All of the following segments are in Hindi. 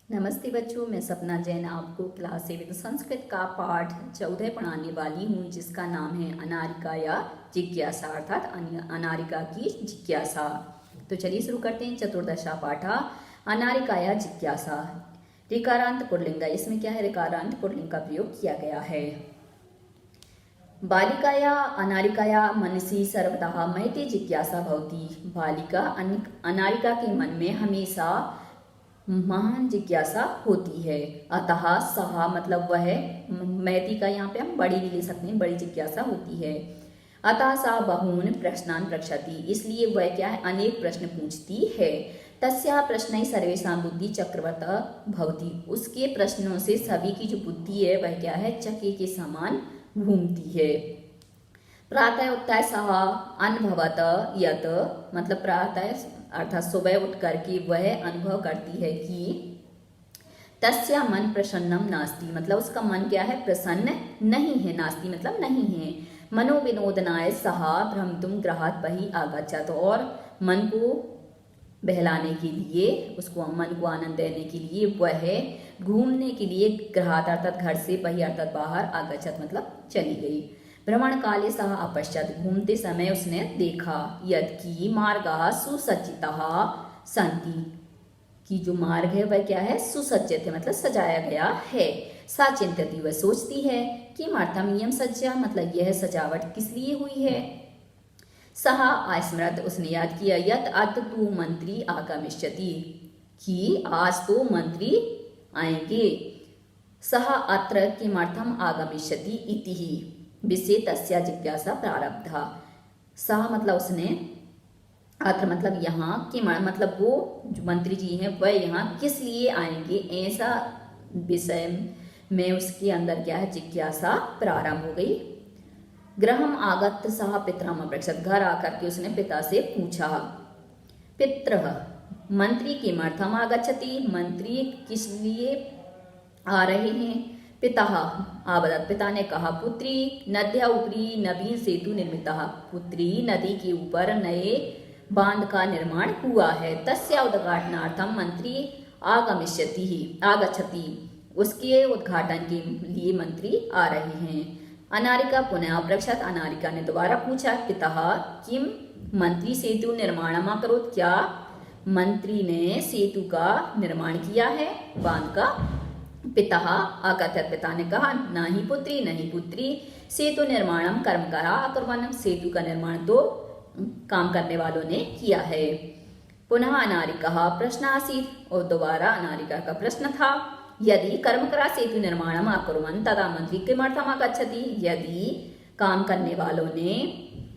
नमस्ते बच्चों, मैं सपना जैन आपको क्लास 7 संस्कृत का पाठ 14 पढ़ाने वाली हूँ, जिसका नाम है अनारिका या जिज्ञासा अर्थात अनारिका की जिज्ञासा। तो चलिए शुरू करते हैं। चतुर्दशा पाठा अनारिका या जिज्ञासा। ऋकारांत पुल्लिंग, इसमें क्या है, ऋकारांत पुल्लिंग का प्रयोग किया गया है। बालिकाया अनारिकाया मनसि सर्वतः महती जिज्ञासा भवति। बालिका अनारिका के मन में हमेशा महान जिज्ञासा होती है। अतः सहा मतलब वह, महती का यहाँ पे हम बड़ी भी ले सकते हैं, बड़ी जिज्ञासा होती है। अतः सा बहून प्रश्नान पृच्छति, इसलिए वह क्या है, अनेक प्रश्न पूछती है। तस्या प्रश्न सर्वेषां बुद्धि चक्रवत भवति, उसके प्रश्नों से सभी की जो बुद्धि है वह क्या है, चक्के के समान घूमती है। प्रातः उत्थाय सह अनुभवत यत, मतलब प्रातः अर्थात सुबह उठ करके वह अनुभव करती है कि तस्या मन प्रसन्नम नास्ति, मतलब उसका मन क्या है, प्रसन्न नहीं है। नास्ति मतलब नहीं है। मनोविनोदनाय सह भ्रमतुम गृहात् बहिः आगच्छत, और मन को बहलाने के लिए, उसको मन को आनंद देने के लिए वह घूमने के लिए गृहात् अर्थात घर से, बहिः अर्थात बाहर, आगच्छत मतलब चली गई। भ्रमण काले सह अपश्यत, घूमते समय उसने देखा, यदि मार्गाः सुसज्जिताः सन्ति, कि जो मार्ग है वह क्या है, सुसज्जित है मतलब सजाया गया है। सा चिंतती, वह सोचती है कि मार्थमियम सज्जा, मतलब यह सजावट किस लिए हुई है। सह अस्मृत, उसने याद किया, यत अद्य तु मंत्री आगमिष्यति, कि आज तो मंत्री आएंगे। सह अत्र किमर्थम आगमिष्यति इति ही विषय तस्या जिज्ञासा प्रारब्धा। सह मतलब उसने, अत्र मतलब यहाँ, कि मतलब वो जो मंत्री जी हैं वह यहाँ किस लिए आएंगे, ऐसा विषय में उसके अंदर क्या है, जिज्ञासा प्रारंभ हो गई। गृहम आगत सह पितरम अपृच्छत, घर आकर के उसने पिता से पूछा। पितृः मंत्री किमर्थम आगच्छति, मंत्री किस लिए आ रहे हैं। पिता आवदत, पिता ने कहा, पुत्री नद्या उपरी नवीन सेतु निर्मितः, पुत्री नदी के ऊपर नए बांध का निर्माण हुआ है। तस्या उद्घाटनार्थम मंत्री आगच्छति, उसके उद्घाटन के लिए मंत्री आ रहे हैं। अनारिका पुनः अपृच्छत, अनारिका ने दोबारा पूछा, पिता किम मंत्री सेतु निर्माणम अकरोत्, क्या मंत्री ने सेतु का निर्माण किया है, बांध का। पिता अकथयत, पिता ने कहा, नहीं पुत्री, नहीं पुत्री, सेतु निर्माणम कर्मकरा अकुर्वन्, सेतु का निर्माण तो काम करने वालों ने किया है। पुनः अनारिका प्रश्न आसीत्, और दोबारा अनारिका का प्रश्न था, यदि कर्मकरा सेतु निर्माणम अकुर्वन् तदा मंत्री किमर्थम आगच्छति, यदि काम करने वालों ने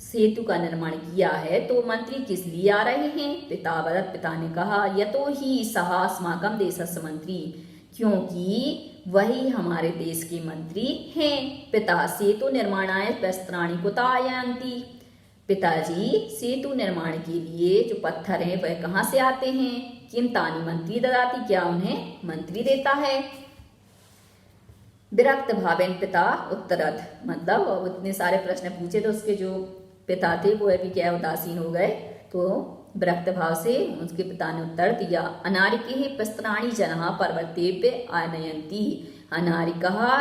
सेतु का निर्माण किया है तो मंत्री किस लिए आ रहे हैं। पिता वदत, पिता ने कहा, यतो हि सः अस्माकं देशस्य मंत्री, क्योंकि वही हमारे देश के मंत्री हैं। पिता सेतु निर्माणाय वस्त्राणि कुतः आयान्ति, पिताजी सेतु निर्माण के लिए जो पत्थर हैं वह कहाँ से आते हैं। किम तानि मंत्री ददाति, क्या उन्हें मंत्री देता है। विरक्त भावेन पिता उत्तरत, मतलब इतने सारे प्रश्न पूछे तो उसके जो पिता थे वो भी क्या उदासीन हो गए, तो विरक्त भाव से उसके पिता ने उत्तर दिया। अनारिके पस्त्राणि जनः पर्वतेभ्य आनयन्ति, अनारिका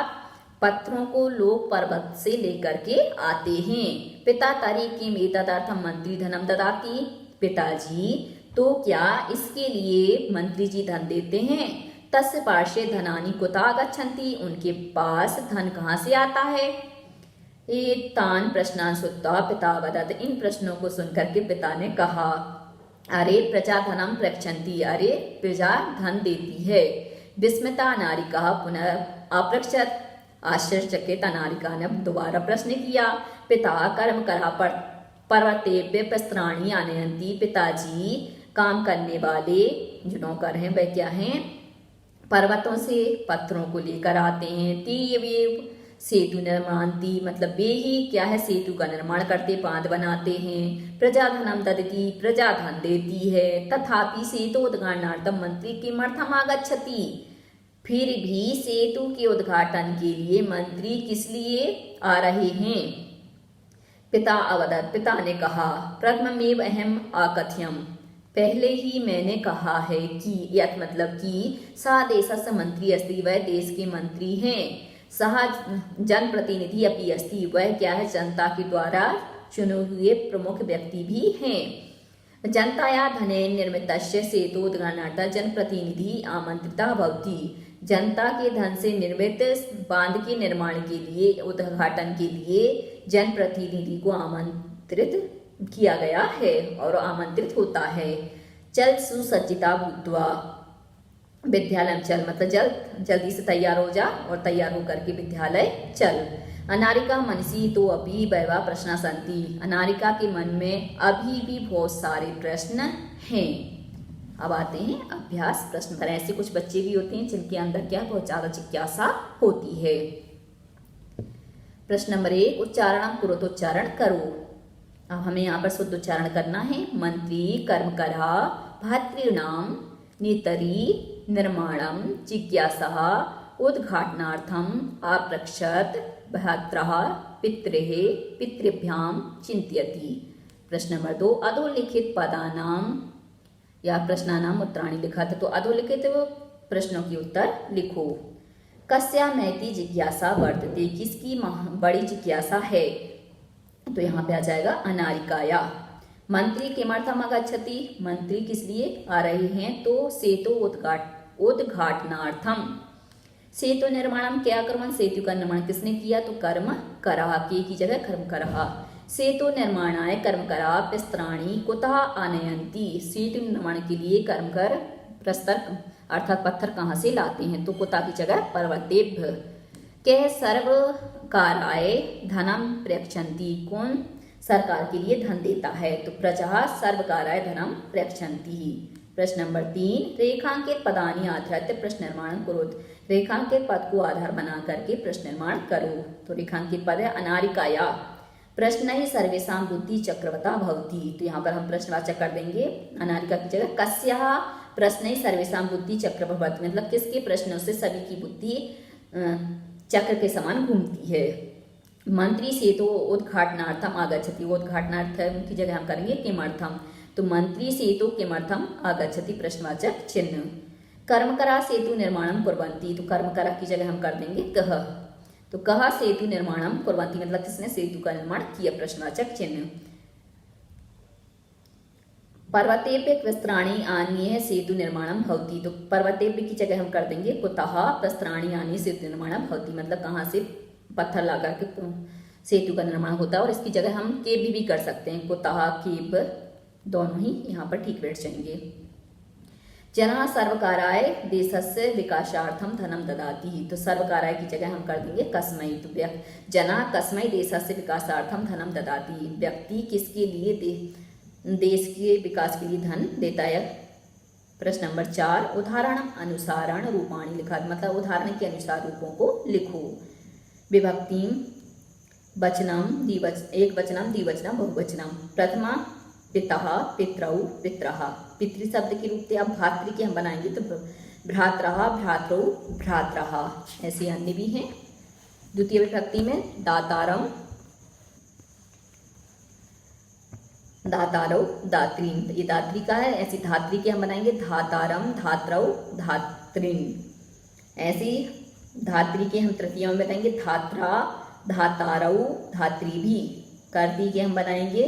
पत्थरों को लोग पर्वत से लेकर के आते हैं। पिता तरीके में तदर्थम मंत्री धनम ददाति, पिताजी तो क्या इसके लिए मंत्री जी धन देते हैं। तस्य पार्श्वे धनानि कुतः आगच्छन्ति, उनके पास धन कहाँ से आता है। तान प्रश्नान् श्रुत्वा पिता वदत, इन प्रश्नों को सुनकर के पिता ने कहा, अरे प्रजा धनम प्रक्षन्ति, अरे प्रजा धन देती है। विस्मिता अनारिका पुनः अपृच्छत, आश्चर्यचकित अनारिका ने दोबारा प्रश्न किया। पिता कर्मकरा पर्वतेभ्य वस्त्राणि आनयन्ति, पिताजी काम करने वाले जो नौकर हैं वह क्या हैं, पर्वतों से पत्थरों को लेकर आते हैं। तीव्र सेतु निर्मान्ति, मतलब वे ही क्या है, सेतु का निर्माण करते, बांध बनाते हैं। प्रजा धनम ददति, प्रजा धन देती है। तथापि सेतु उद्घाटनार्थम मंत्री किमर्थम आगच्छति, फिर भी सेतु के उद्घाटन के लिए मंत्री किस लिए आ रहे हैं। पिता अवदत, पिता ने कहा, प्रथममेव अहम आकथ्यम, पहले ही मैंने कहा है कि यत मतलब कि सा देशस्य मंत्री अस्ति, वह देश के मंत्री हैं। सह जनप्रतिनिधि अपि अस्ति, वह क्या है, जनता के द्वारा चुने हुए प्रमुख व्यक्ति भी हैं। जनताया धनेन निर्मितस्य सेतोद्घाटनार्थं जनप्रतिनिधि आमंत्रितः भवति, जनता के धन से निर्मित बांध के निर्माण के लिए, उद्घाटन के लिए जनप्रतिनिधि को आमंत्रित किया गया है और आमंत्रित होता है। चल सुसज्जिता भूत्वा विद्यालय चल मतलब जल्दी से तैयार हो जा और तैयार होकर के विद्यालय चल। अनारिका मनसी तो अभी वैवा प्रश्न संति, अनारिका के मन में अभी भी बहुत सारे प्रश्न हैं। अब आते हैं अभ्यास प्रश्न पर। ऐसे कुछ बच्चे भी होते हैं जिनके अंदर क्या बहुत ज्यादा जिज्ञासा होती है। प्रश्न नंबर 1, उच्चारण पुरोच्चारण करो। अब हमें यहाँ पर शुद्ध उच्चारण करना है। मंत्री कर्मकरा भातॄणाम नेतरी निर्माणम जिज्ञासा उद्घाटनार्थम आप्रक्षत भ्रात्रः पितरेः पितृभ्याम चिंतयति। प्रश्न नंबर 2, अधोलिखित पदानाम या प्रश्नानाम उत्तराणि लिखा था, तो अधोलिखित प्रश्नों के उत्तर लिखो। कस्या महती जिज्ञासा वर्तते, किसकी बड़ी जिज्ञासा है, तो यहाँ पे आ जाएगा अनारिकाया। मंत्री किमर्थम आगच्छति, मंत्री किस लिए आ रहे हैं, तो सेतु उद्घाटनार्थम। सेतु निर्माणम क्या कर्म, सेतु का निर्माण किसने किया, तो कर्म करा, के की जगह कर्म करा। सेतु निर्माणाय कर्मकरा प्रस्तराणि कुतः आनयन्ति, सेतु निर्माण के लिए कर्मकर प्रस्तर अर्थात पत्थर कहाँ से लाते हैं, तो कुतः की जगह पर्वतेभ्य। कह सर्वकाराय धनम प्रयच्छन्ति, कौन सरकार के लिए धन देता है, तो प्रजा सर्वकाराय धनम प्रयच्छन्ति। प्रश्न नंबर 3, रेखांकित पदानि आधारित प्रश्न निर्माण करो, रेखांकित पद को आधार बना करके प्रश्न निर्माण करो। तो रेखांकित पद है अनारिकाया प्रश्न ही सर्वेषां बुद्धि चक्रवता भवति, तो यहाँ पर हम प्रश्नवाचक कर देंगे अनारिका की जगह। कस्याः प्रश्न ही सर्वेषां बुद्धि चक्रवती, मतलब किसके प्रश्नों से सभी की बुद्धि चक्र के समान घूमती है। मंत्री सेतु उद्घाटनार्थम आगच्छति, उद्घाटनार्थम की जगह हम करेंगे किमर्थम, तो मंत्री सेतु किमर्थम आगच्छति प्रश्नवाचक चिन्ह। कर्मकरा सेतु निर्माणम कुर्वन्ति, तो कर्मकरा की जगह हम कर देंगे कह, तो कहा सेतु निर्माणम कुर्वन्ति मतलब किसने सेतु का निर्माण किया प्रश्नवाचक चिन्ह। पर्वतेभ्य प्रस्तराणि आनीय सेतु निर्माणम भवति, तो पर्वतेभ्य की जगह हम कर देंगे कुतः प्रस्तराणि आनीय सेतु निर्माणम भवति, मतलब कहाँ से पत्थर ला करके सेतु का निर्माण होता है। और इसकी जगह हम केब भी कर सकते हैं, कुतः केब दोनों ही यहाँ पर ठीक बैठ जाएंगे। जना सर्वकाराय देशस्य विकासार्थम धनम ददाति, तो सर्वकाराय की जगह हम कर देंगे कस्मै, तो जना कस्मै देशस्य विकासार्थम धनम ददाति, व्यक्ति किसके लिए देश के विकास के लिए धन देता है। प्रश्न नंबर 4, उदाहरण अनुसारण रूपाणि लिखा, मतलब उदाहरण के अनुसार रूपों को लिखो। विभक्ति वचनम एक वचनम द्विवचनम बहुवचनम। प्रथमा पितः पितरौ पितरः, पितृ शब्द के रूप में अब भातृ के हम बनाएंगे तो भ्रातरः भ्रातरौ भ्रातरः, ऐसे अन्य भी हैं। द्वितीय विभक्ति में दातारम दातारौ दात्रीन, ये दात्री का है, ऐसी धात्री के हम बनाएंगे धातारम धात्रौ धात्रीन। ऐसी धात्री के हम तृतीय में बताएंगे धात्रा धातारौ धात्री भी। कर्ती के हम बनाएंगे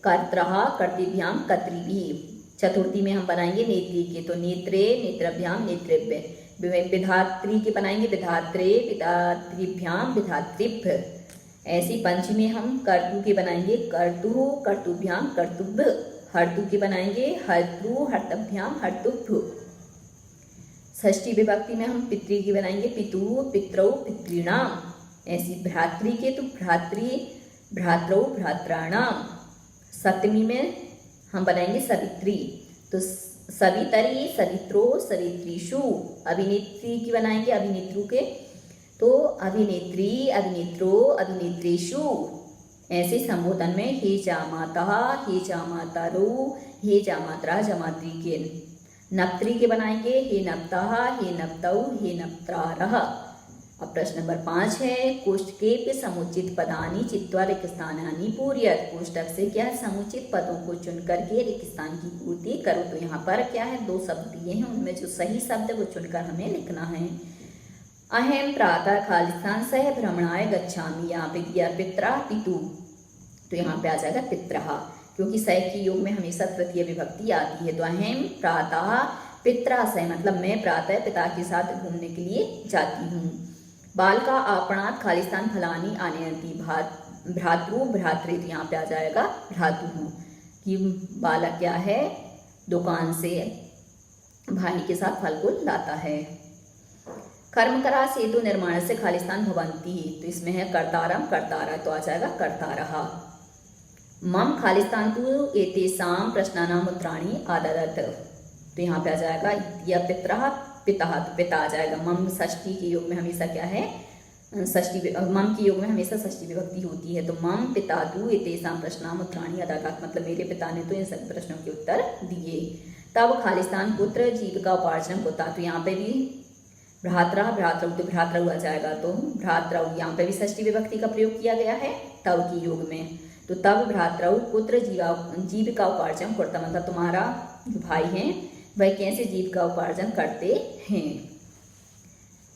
कर्त्रः कर्तृभ्याम कर्तृभिः। चतुर्थी में हम बनाएंगे नेत्री के, तो नेत्रे नेत्रभ्याम नेत्रेभ्य। विधात्री के बनाएंगे विधात्रे विधातृभ्याम विधातृभ्य। ऐसी पंचमी में हम कर्तु के बनाएंगे कर्तु कर्तुभ्याम कर्तुभ्य। हर्तु के बनाएंगे हर्तु हर्तभ्याम हर्तुभ्य। षष्ठी विभक्ति में हम पितृ की बनाएंगे पितु पितरौ पितॄणाम। ऐसी भ्रातृ के तो भ्रातृ भ्रातरौ भ्रात्राणाम। सप्तमी में हम बनाएंगे सवित्री, तो सवितरी सवित्रो सवित्रीषु। अभिनेत्री की बनाएंगे अभिनेत्रु के, तो अभिनेत्री अभिनेत्रो अभिनेत्रीषु। ऐसे संबोधन में हे जामाता हे जामातारो हे जामात्रा जामात्री के। नप्त्री के बनाएंगे हे नप्ता हे नप्तौ हे नप्त्रारः। अब प्रश्न नंबर 5 है कोष्टके समुचित पदानी चित्वा रिक्तस्थानानि पूरयत। कोष्टक से क्या समुचित पदों को चुन करके रिक्त स्थान की पूर्ति करो। तो यहाँ पर क्या है, 2 शब्द दिए हैं, उनमें जो सही शब्द वो चुनकर हमें लिखना है। अहम प्रातः खालिस्तान सह भ्रमणाय गच्छामि, यहाँ पे दिया पित्रा पितु, तो यहाँ पे आ जाएगा पित्रहा, क्योंकि सह की योग में हमेशा तृतीय विभक्ति आती है। तो अहम प्रातः पित्रा सह मतलब मैं प्रातः पिता के साथ घूमने के लिए जाती हूँ। बाल का आपणात खालिस्तान फलानी आनयंती, भ्रातृ भ्रातृ, तो यहाँ पे आ जाएगा भ्रातु कि बालक क्या है, दुकान से भाई के साथ फल को लाता है। कर्मकरा सेतु निर्माण से खालिस्तान भवंती, तो इसमें है कर्तारम कर्तारा, तो आ जाएगा कर्तारहा। मम खालिस्तान तु एतेषां प्रश्नानाम उत्तराणि आददत, तो यहाँ पे आ जाएगा या पितरः पिता, तो पिता आ जाएगा। मम षष्ठी के योग में हमेशा क्या है, मम के योग में हमेशा षष्ठी विभक्ति होती है। तो मम पिता तु एतेषां प्रश्नानाम उत्तराणि आददत, मतलब मेरे पिता ने तो इन सभी प्रश्नों के उत्तर दिए। तब खालिस्तान पुत्र जीविका उपार्जन होता, तो यहाँ पे भी भ्रात्रा भ्रातृ, तो भ्रातृ आ जाएगा, तो भ्रातृ यहाँ पे भी षष्ठी विभक्ति का प्रयोग किया गया है तब की योग में। तो तब भ्रातृ पुत्र जीविका उपार्जन करता, मतलब तुम्हारा जो भाई हैं वह कैसे जीविका उपार्जन करते हैं।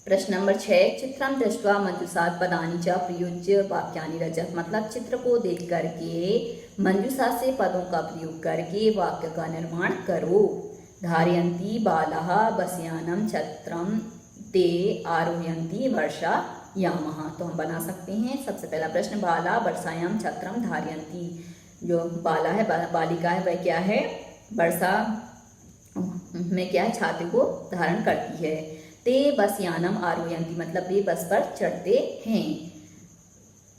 प्रश्न नंबर 6 चित्रम दृष्ट्वा मंजूषात् पदानि च प्रयुज्य वाक्यानि रचत, मतलब चित्र को देख करके मंजूषा से पदों का प्रयोग करके वाक्य का निर्माण करो। धारयन्ति बालः बसयानं छत्रम ते आरोहयन्ति वर्षा यामः, तो हम बना सकते हैं। सबसे पहला प्रश्न बाला वर्षायाम छत्रम धारयन्ति, जो बाला है बालिका है वह क्या है, वर्षा में क्या है, छाते को धारण करती है। ते बसयानम आरोहयन्ति, मतलब वे बस पर चढ़ते हैं।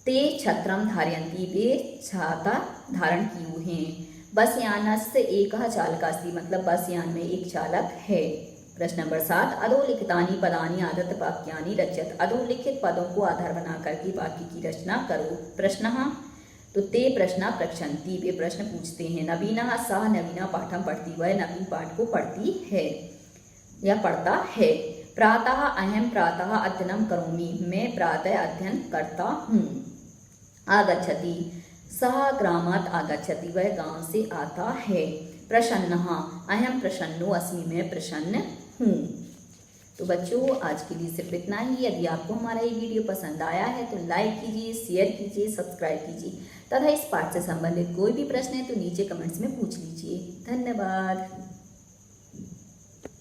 ते छत्रम धारयन्ति, वे छाता धारण किए हुए हैं। बसयानस्य एकः चालकः अस्ति, मतलब बस यान में एक चालक है। प्रश्न नंबर 7 अधोलिखितानि पदानि आदत वाक्यानि रचत, अधोलिखित पदों को आधार बना करके वाक्य की रचना करो। प्रश्न तो ते प्रश्न पृच्छन्ति, वे प्रश्न पूछते हैं। नवीना सा नवीना पाठम पढ़ती, वह नवीन पाठ को पढ़ती है या पढ़ता है। प्रातः अहम प्रातः अध्ययनम करोमि, मैं प्रातः अध्ययन करता हूँ। आगच्छति सः ग्रामात् आगच्छति, वह गांव से आता है। प्रसन्नः अहम प्रसन्नो अस्मि, मैं प्रसन्न हूँ। तो बच्चों आज के लिए सिर्फ इतना ही। यदि आपको हमारा ये वीडियो पसंद आया है तो लाइक कीजिए, शेयर कीजिए, सब्सक्राइब कीजिए तथा इस पाठ से संबंधित कोई भी प्रश्न है तो नीचे कमेंट्स में पूछ लीजिए। धन्यवाद।